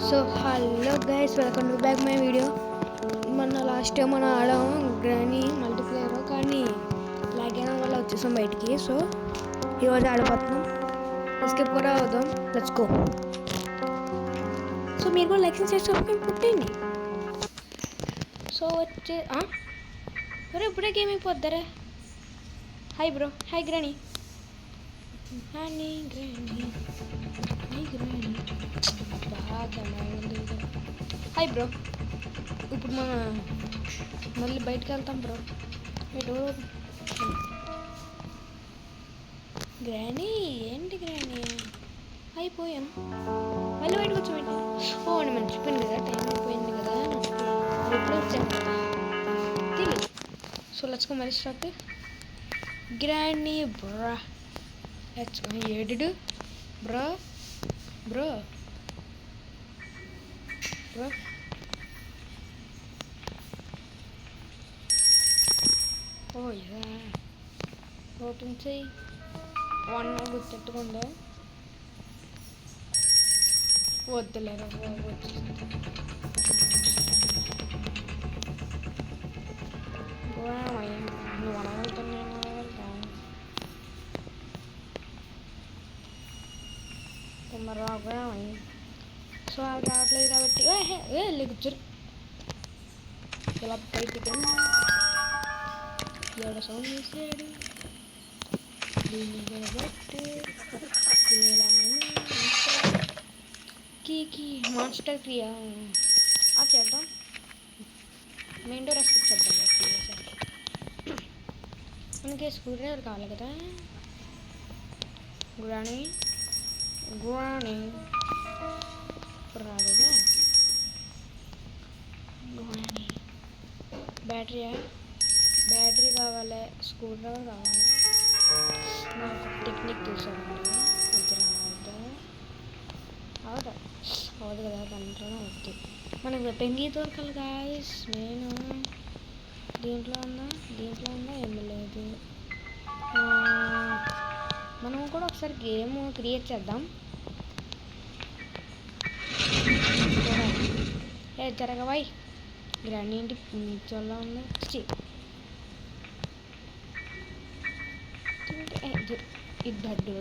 So hello guys, welcome to back my video. మొన్న last time మనం ఆడాము granny multiplayer, కానీ లాగ్ అయిన వల్ల వచ్చేసాం బయటికి. సో ఈరోజు ఆడిపోతున్నాం. స్కిప్ కూడా అవుదాం. Let's go. సో మీరు కూడా లైక్ చేసి సబ్స్క్రైబ్ కొట్టండి. సో ఇప్పుడే గేమ్ అయిపోద్దారా. Hi bro, hi granny. Granny బాగా హాయ్ బ్రో. ఇప్పుడు మనం మళ్ళీ బయటకు వెళ్తాం బ్రో. డోర్ గ్రానీ, ఏంటి గ్రానీ అయిపోయాం. మళ్ళీ బయటకు వచ్చామండి. ఓ అని మర్చిపోయింది కదా, టైం అయిపోయింది కదా. ఎప్పుడు వచ్చాను కదా తెలియదు. So let's go. మరి స్టార్ట్. గ్రానీ బ్రా, ఏడు బ్రో బ్రో బ్రో. ఓ యా, ఓపెన్ చేయి. వన్ గుర్తెట్టుకుందా? వద్దులేరా నువ్వు అనగలుగుతున్నాను. సో అవి రావట్లేదు కాబట్టి కూర్చోరు ఇలా బయటికి ఏడ సౌండ్ చేసాడు. కీ మాన్స్టర్ క్రియా చేద్దాం. మెయిన్ డోర్ ఎక్స్పెక్ట్ చేద్దాం. మనకి స్క్రూ డ్రైవర్ కావాలి కదా. గ్రానీ రాలేదా? బ్యాటరీ కావాలి, స్క్రూ డ్రైవర్ కావాలి. నాకు టెక్నిక్ తెలుసండి. అవదు కదా, దాంట్లోనే వద్దు. మనకి పెంగి దొరకాలి గాయస్. నేను దీంట్లో ఉందా ఏమి లేదు. మనం కూడా ఒకసారి గేమ్ క్రియేట్ చేద్దాం. జరగవాయి. గ్రాండ్ ఏంటి చాలా ఉందా? ఇది బడ్డు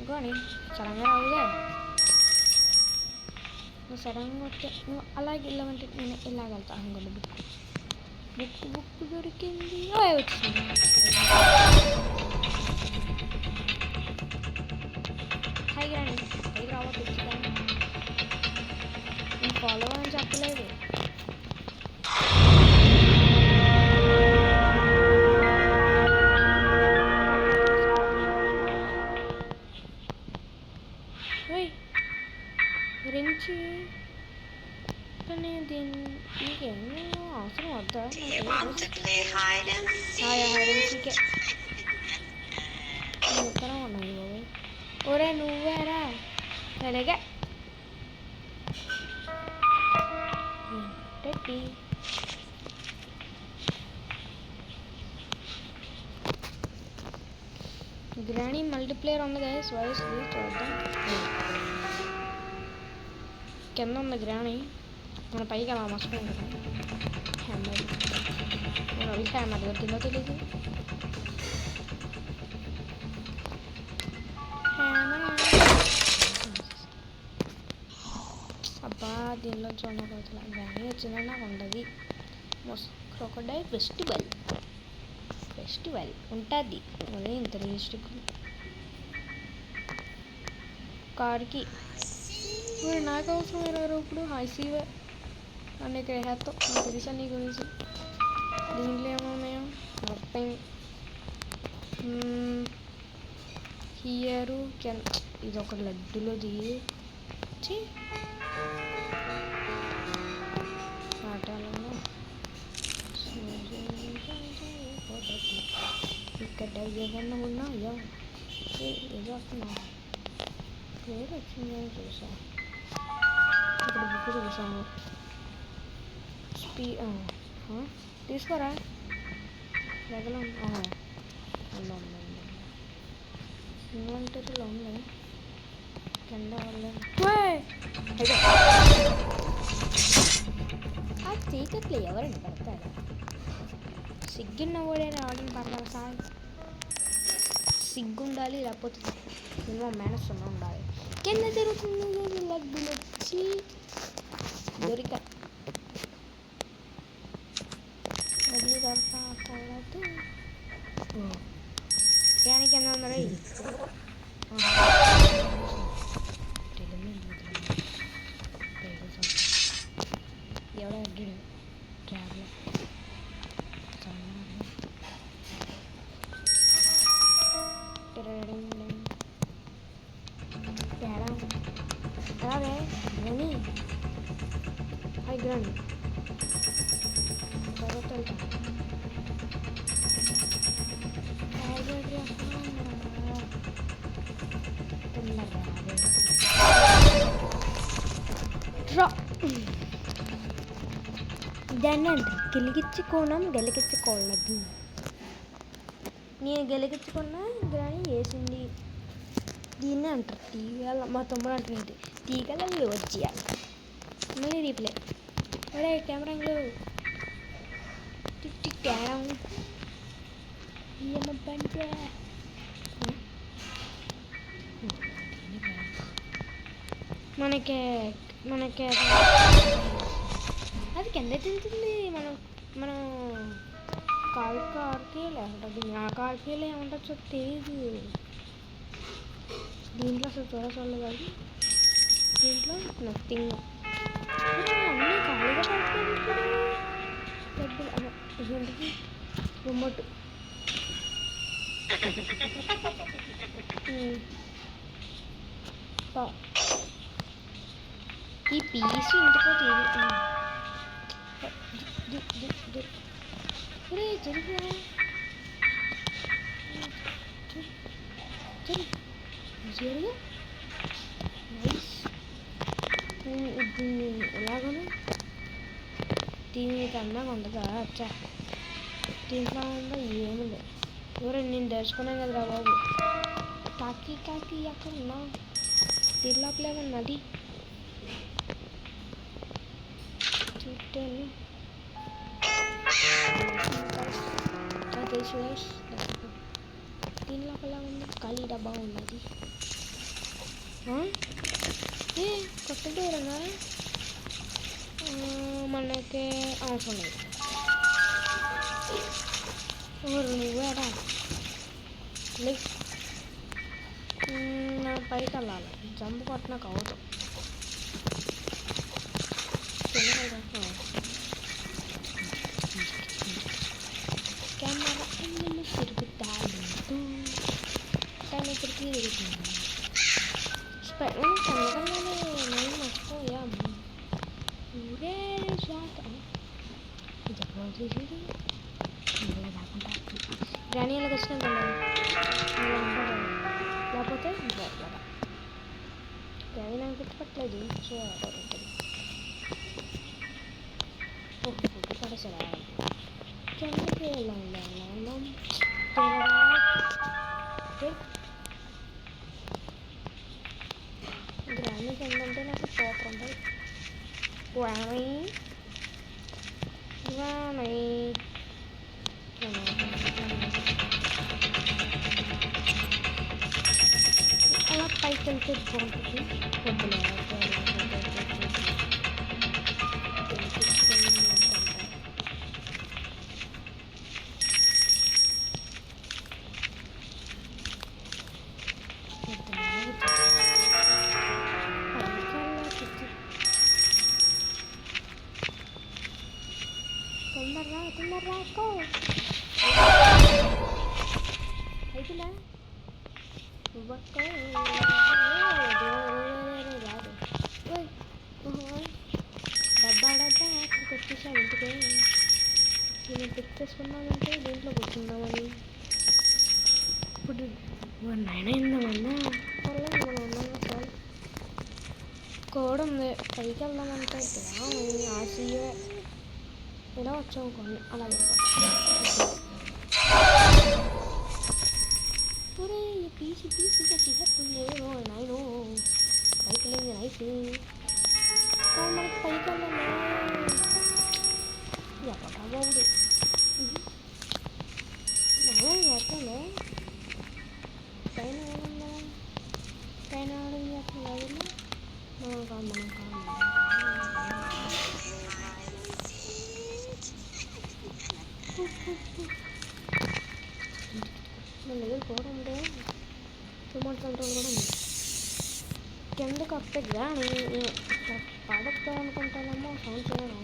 గోని సడన్గా రావుగా. నువ్వు సడన్గా వస్తే నువ్వు అలాగే వెళ్ళమంటే నేను ఇలాగెళ్తా. అనుకోండి బుక్ దొరికింది. వచ్చింది. హాయ్ గ్రాండ్, పైకి రావద్దు. నేను ఫాలో అని చెప్పలేదు. గురించి కానీ దీనికేమో అవసరం వద్దా? ఉత్తరం ఉన్నాయి బాబు. ఒరే నువ్వేరా సరేగా. గ్రానీ మల్టీప్లేయర్ ఉంది కదా, వాయిస్ చూద్దాం. కింద ఉంది గ్రానీ. మన పైకి అలా మర్చిపోయింది కదా. హ్యామర్ దొరికిందో తెలీదు. అబ్బా దీనిలో చూడకపోతున్నా. గ్రానీ వచ్చిందని నాకు ఉండదు. క్రొకోడైల్ ఫెస్టివల్ ఉంటుంది. అదే ఇంత రియలిస్టిక్. కార్కి నాకు అవసరం ఇరవై ఇప్పుడు హైసీవే అన్నీ గ్రహాతో నాకు తెలుసా నీ గురించి. దీంట్లో ఏమన్నాయో మొత్తం హియరు ఇది ఒక లడ్డులోది. ఆటాలలో ఇక్కడ ఏమన్నా ఉన్నాయో ఏదో వస్తున్నా పేరు వచ్చిందని చూసా. ఇప్పుడు బుక్ చూసాము. తీసుకోరా దగ్గర ఇన్వెంటరీలో ఉంది కింద వాళ్ళు ఆ చీకట్లు ఎవరైనా పడతారా సిగ్గున్న కూడా రావడం పర్లేదు సార్ సిగ్గు ఉండాలి లేకపోతే ఏమో మేనస్ ఉండాలి కింద తిరుగుతుంది లగ్గులు వచ్చి దొరిక వదిలి దొరకకూడదు దానికి ఎంత ఉందా ఎవడో అడ్డాడు ట్రావెల్ అలాగే గ్రాని హాయ్ గ్రాని తర్వాత దాన్ని అంటారు గెలిగించుకోవడం గెలిగించుకోలేదు నేను గెలిగించుకున్నా గ్రాని వేసింది దీన్నే అంటారు తీగల మా తమ్ముడు అంటున్నది తీగలలో వచ్చేయాలి మళ్ళీ రీప్లే అరే కెమెరాలో టిక్ టిక్ తేడం ఏమంటే మనకి అది కింద తింటుంది మనం కారుకి లేకుంటుంది నా కారుకి ఏముంటుంది తెలియదు దీంట్లో అసలు చూడలేదు కాదు దీంట్లో నథింగ్ అన్నీ ఖాళీగా డబ్బులు రిమోట్ ఈ పీస్ ఇంటికో జరిగా జరిగా నైస్ దీన్ని ఎలాగను దీని కన్నా ఉండదా అచ్చా దీంట్లో ఉందా ఏమి లేదు ఎవరండి నేను దర్చుకున్నాను కదరా బాబు కాకి అక్కడ ఉన్నా దీని లోపలే ఉన్నది చూడాను దీని లోపల ఉంది ఖాళీ డబ్బా ఉన్నది కొత్త దూరంగా మనకి అవసరం లేదు నువ్వేడా నా పైకి వెళ్ళాలి జంపు కొట్టినాక అవుతాం కెమెరా ఎన్ని తిరుగుతాడు కానీ ఇక్కడికి తిరుగుతుంది నేను మర్చిపోయా ఊరే రాణి ఎలాగ వచ్చినా లేకపోతే రాణి నాకు గుర్తుపట్టలేదు సో పడసరా కిందకి వెళ్ళాం గ్రామీకి ఏంటంటే నాకు కోపం ఉంటుంది అలా పైకి వెళ్తే బాగుంటుంది వద్దులే తొందరరాకో అయిపోయిందా ఇవ్వక్కో డబ్బా అక్కడికి వచ్చేసా ఇంటికి నేను పిక్ చేసుకున్నామంటే దీంట్లో కూర్చుందామని ఇప్పుడు 9 అయిందామన్నా పర్లేదు మనం ఉన్నాగా చాలు కోడ్ ఉంది పైకి వెళ్దామంటే ఆర్సీఏ ఇలా వచ్చాము కొన్ని అలాగే ఈ పీస్ ఈజీ హ్యాపీ నాయనో పైకి వెళ్ళింది నైస్ మనకి పైకి వెళ్ళాలి ఎప్పటా బాగుంది ఎక్కలే పైన ఏమన్నా పైన చేస్తున్నారు మనం కాదు మన దగ్గర కూడా ఉంటే రిమోట్ కంట్రోల్ కూడా ఉంది కిందకు వస్తే కానీ పడతాం అనుకుంటానేమో సౌండ్ చేయడం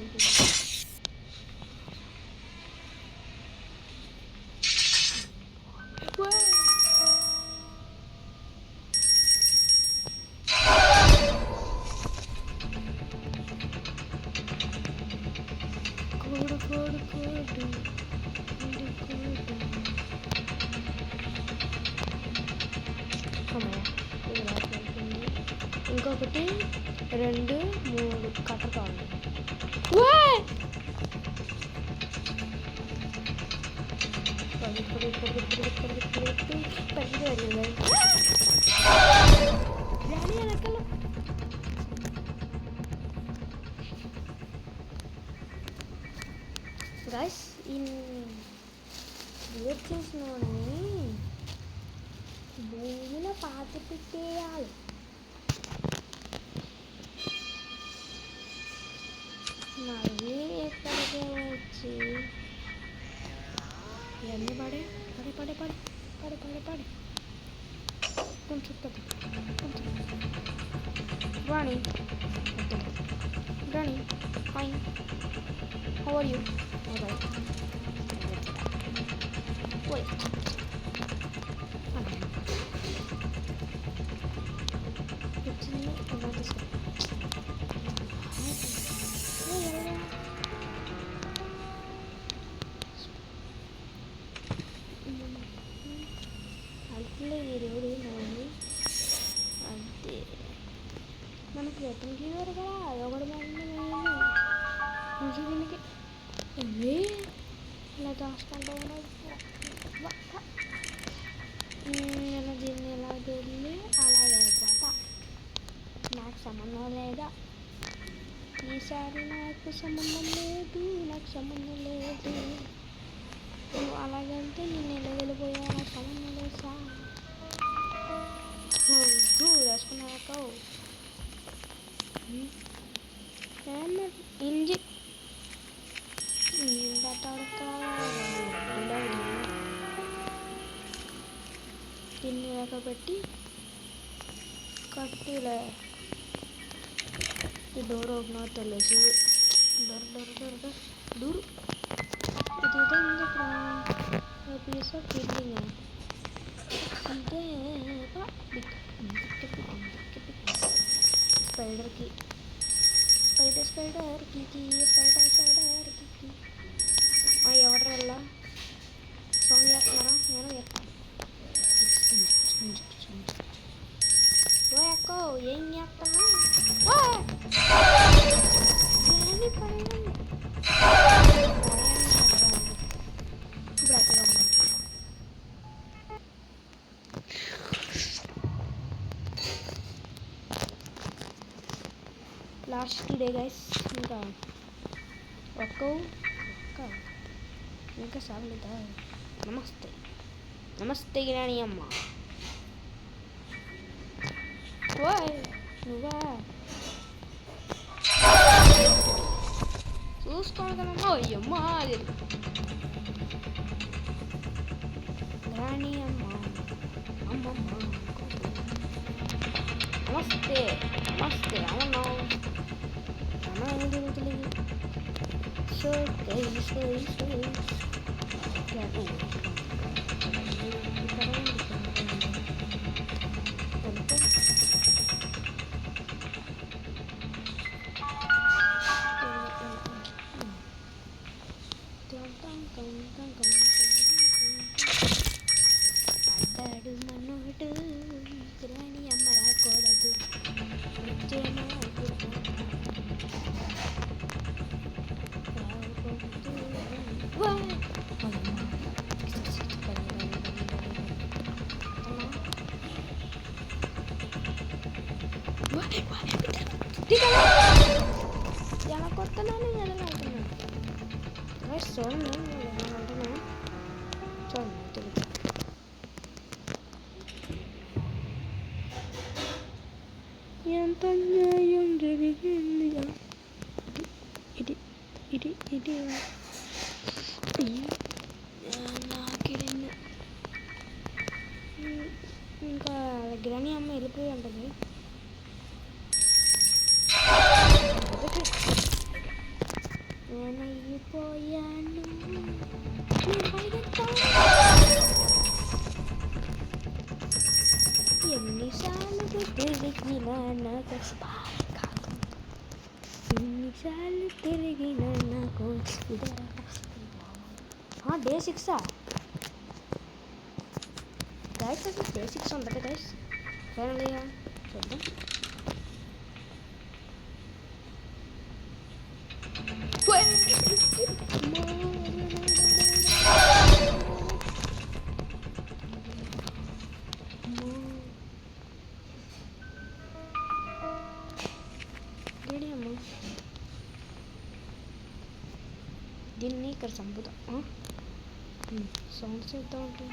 ఇంకొకటి 2 3 కట్ట కావాలి గైస్ చేసిన భూమిలో పాతి పెట్టేయాలి మరి ఎక్కడికి వచ్చి ఇవన్నీ పడే కొంచెం రాణి fine how are you wait మనకి ఎతనికి కదా ఒకటి దీనికి ఇలా దాచుకుంటూ నేను దీన్ని ఎలా వెళ్ళి అలా అయిపోతా నాకు సంబంధం లేదా ఈసారి నాకు సంబంధం లేదు నువ్వు అలాగంటే నేను ఎలా వెళ్ళిపోయా నాకు సంబంధం లేదు సార్ వేసుకున్నాక ఇంజిన్ దీన్ని పెట్టి కట్టులే డోర్ ఓపెన్ అవుతలేదు డోర్ ఇదేదో ఉంది ఇక్కడ పీస్ ఆఫ్ బిల్డింగ్ అంటే స్పైడర్కి ఎవడల్లా సౌండ్ చేస్తున్నారా నేను చేస్తాను ఓ అక్కో ఏం చేస్తున్నా లాస్ట్ 2 డే గైస్ ఇంకా సాగలేదా నమస్తే గిరాణి అమ్మ ఓయ్ నువ్వా చూసుకోవాలి కదమ్మా అయ్యమ్మా అది రాణి అమ్మ అమ్మమ్మ నమస్తే అవును అమ్మ ఏమో తిరుగుతలేదు సో పడ్డాడు మనోడు రాణి అమ్మ రాకూడదు ఎలా కొత్తనాను ఎలా వెళ్తున్నాను చూడండి ఎలా వెళ్తున్నాను చూడండి తెలుసు ఎంత న్యాయం జరిగింది ఇది ఇది ఇది నాకిడింది ఇంకా గ్రాని అమ్మ వెళ్ళిపోయి ఉంటుంది నేను అయిపోయాను ఎన్నిసార్లు తిరిగినా నాకు ఎన్నిసార్లు తిరిగినా నాకు డే 6 గైస్ అది డే 6 ఉంటుంది గైస్ ఫైనల్ చూద్దాం దీన్ని ఇక్కడ చంపుతాం సౌండ్స్ చేద్దాం అంటే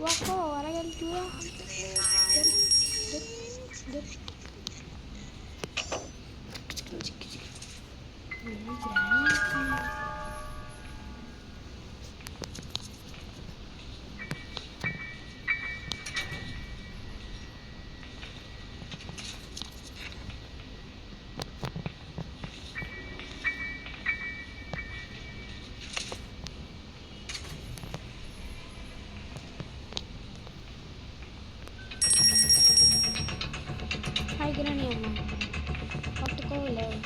వాహో అరగంటురా హాయ్ గిరణి అమ్మ పట్టుకోలేవు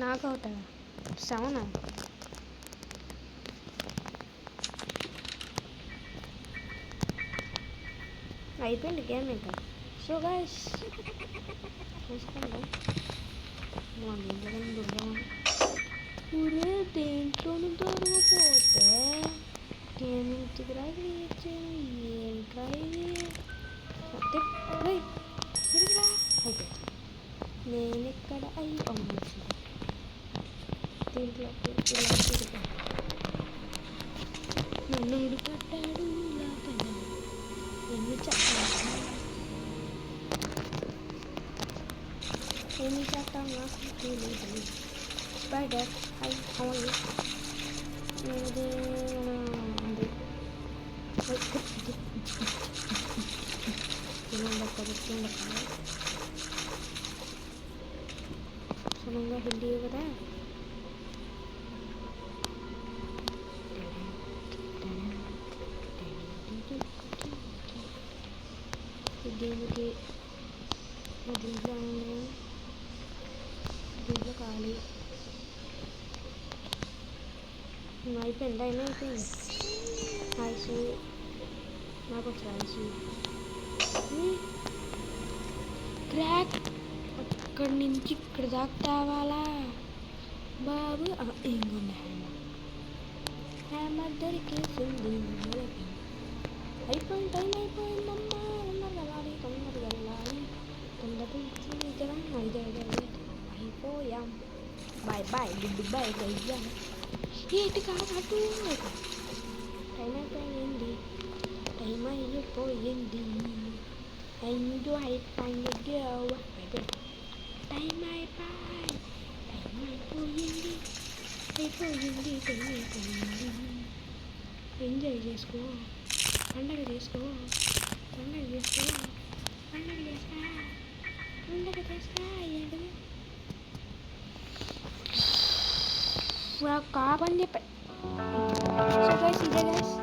నాకవుతా 7 అయిపోయింది గేమ్ ఇంకా సో గైస్ చూసుకుందాం మా దీంట్లో ఊరే దేంట్లోనూ దొరకపోతే గేమింగ్ తిరిగిరా ఏంట్రా ఇది తిరిగిరా అయితే నేను ఇక్కడ అయ్యి అమ్మచ్చు దీంట్లో నన్ను ఉడిపట్టాడు ఎన్ని చట్టం నాకు తెలియదు spider hi how are you ఉంది సునంగా హిందీ కదా దీనికి దీంట్లో ఖాళీ అయిపోయింది, టైం అయిపోయింది. ఐస్ నాకు వచ్చి ఐస్ క్రాక్. అక్కడి నుంచి ఇక్కడ దాకా తేవాలా బాబు. ఇంకొండ హ్యామర్ దొరికేసింది. అయిపోయింది, టైం అయిపోయిందమ్మా. తొందరగా వెళ్ళాలి. అయిపోయాం. బాయ్ బాయ్ గుడ్ బాయ్ గయ్యా. ఏంటి కాదు, టైం అయిపోయింది, టైం అయిపోయింది. అండ్ అయిపోయింది, టైం అయిపోయింది. ఎంజాయ్ చేసుకో, పండగ చేసుకో, పండగ చేసుకో, పండగ చేస్తా, పండగ చేస్తా. ఏంటిది కాపని చెప్పా. సో గైస్ ఇదే గైస్.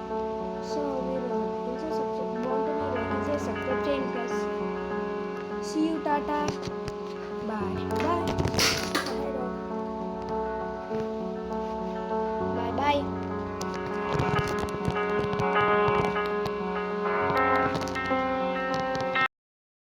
సో మీరు బాగుంటుంది, సబ్స్క్రైబ్ చేయండి plus. See you, tata, bye bye bye bye.